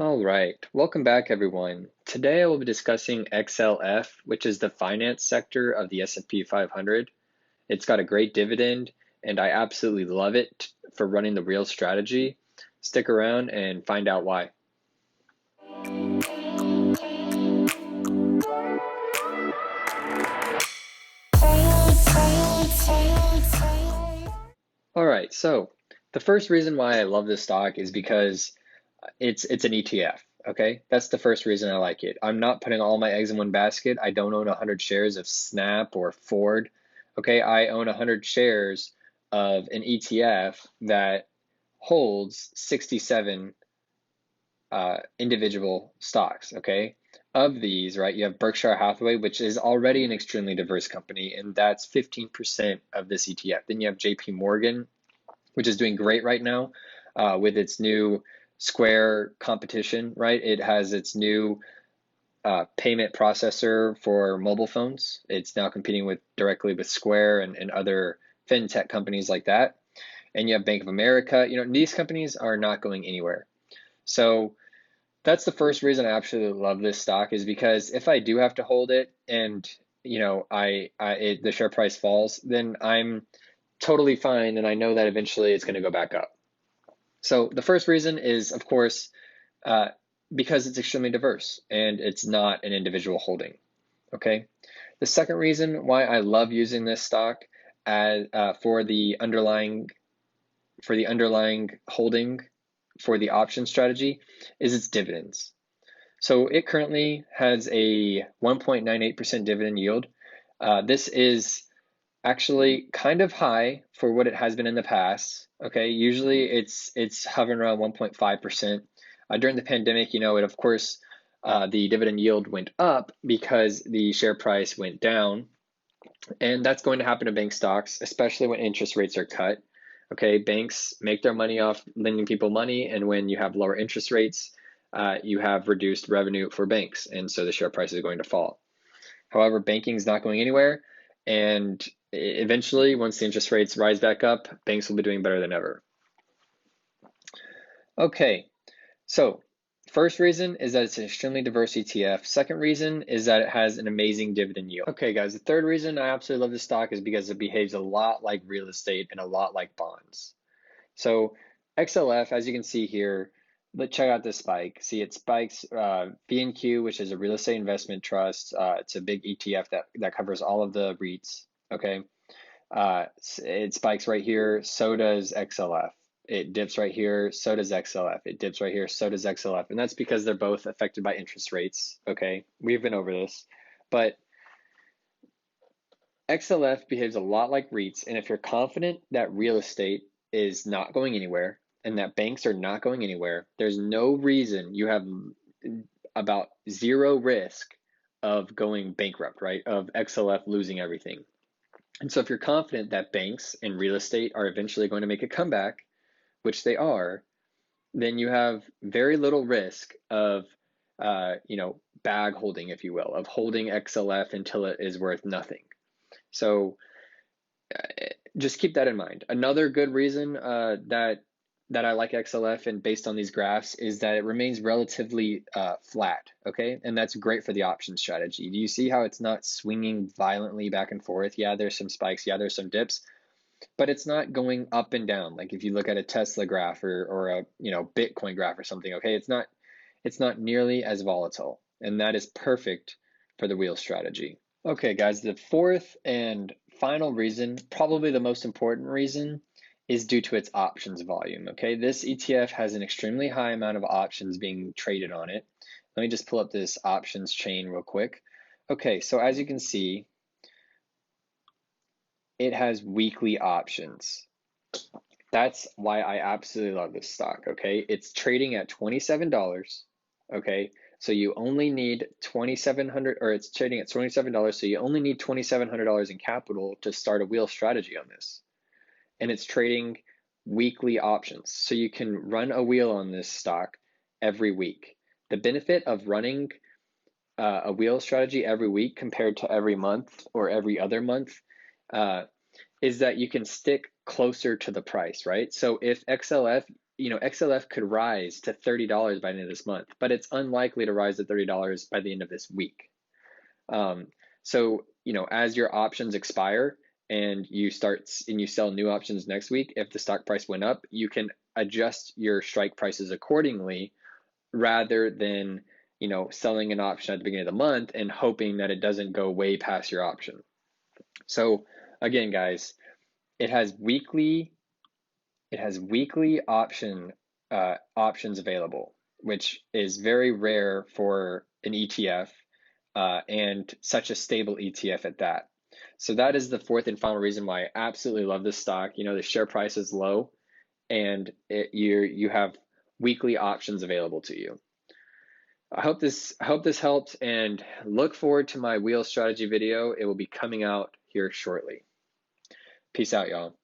All right, welcome back everyone. Today I will be discussing XLF, which is the finance sector of the S&P 500. It's got a great dividend and I absolutely love it for running the real strategy. Stick around and find out why. All right, so the first reason why I love this stock is because it's an ETF. Okay, that's the first reason I like it. I'm not putting all my eggs in one basket. I don't own 100 shares of Snap or Ford. Okay, I own 100 shares of an ETF that holds 67 individual stocks. Okay, of these, right, you have Berkshire Hathaway, which is already an extremely diverse company, and that's 15% of this ETF. Then you have JP Morgan, which is doing great right now with its new Square competition, right? It has its new payment processor for mobile phones. It's now competing directly with Square and other fintech companies like that. And you have Bank of America. These companies are not going anywhere. So that's the first reason I absolutely love this stock, is because if I do have to hold it and the share price falls, then I'm totally fine, and I know that eventually it's going to go back up. So the first reason is, of course, uh, because it's extremely diverse and it's not an individual holding. Okay. The second reason why I love using this stock as for the underlying holding for the option strategy is its dividends. So it currently has a 1.98% dividend yield. This is actually kind of high for what it has been in the past. Okay, usually it's hovering around 1.5%. During the pandemic, it of course the dividend yield went up because the share price went down, and that's going to happen to bank stocks, especially when interest rates are cut. Okay, banks make their money off lending people money, and when you have lower interest rates, you have reduced revenue for banks, and so the share price is going to fall. However, banking is not going anywhere, and eventually, once the interest rates rise back up, banks will be doing better than ever. Okay, so first reason is that it's an extremely diverse ETF. Second reason is that it has an amazing dividend yield. Okay, guys, the third reason I absolutely love this stock is because it behaves a lot like real estate and a lot like bonds. So XLF, as you can see here, let's check out this spike. See, it spikes VNQ, which is a real estate investment trust. It's a big ETF that covers all of the REITs. Okay, it spikes right here. So does XLF. It dips right here. So does XLF. It dips right here. So does XLF. And that's because they're both affected by interest rates. Okay, we've been over this, but XLF behaves a lot like REITs, and if you're confident that real estate is not going anywhere and that banks are not going anywhere, there's no reason you have about zero risk of going bankrupt, right? Of XLF losing everything. And so if you're confident that banks and real estate are eventually going to make a comeback, which they are, then you have very little risk of, bag holding, if you will, of holding XLF until it is worth nothing. So just keep that in mind. Another good reason that I like XLF, and based on these graphs, is that it remains relatively flat, okay? And that's great for the option strategy. Do you see how it's not swinging violently back and forth? Yeah, there's some spikes, yeah, there's some dips, but it's not going up and down. Like if you look at a Tesla graph or a Bitcoin graph or something, okay, it's not nearly as volatile, and that is perfect for the wheel strategy. Okay, guys, the fourth and final reason, probably the most important reason, is due to its options volume. Okay, this ETF has an extremely high amount of options being traded on it. Let me just pull up this options chain real quick. Okay, so as you can see, it has weekly options. That's why I absolutely love this stock. Okay, it's trading at $27. Okay, so you only need 2,700, or it's trading at $27, so you only need $2,700 in capital to start a wheel strategy on this. And it's trading weekly options, so you can run a wheel on this stock every week. The benefit of running a wheel strategy every week compared to every month or every other month is that you can stick closer to the price, right? So if XLF, XLF could rise to $30 by the end of this month, but it's unlikely to rise to $30 by the end of this week. So, as your options expire and you sell new options next week, if the stock price went up, you can adjust your strike prices accordingly rather than, selling an option at the beginning of the month and hoping that it doesn't go way past your option. So again, guys, it has weekly options available, which is very rare for an ETF, and such a stable ETF at that. So that is the fourth and final reason why I absolutely love this stock. The share price is low, and you have weekly options available to you. I hope this helped, and look forward to my wheel strategy video. It will be coming out here shortly. Peace out, y'all.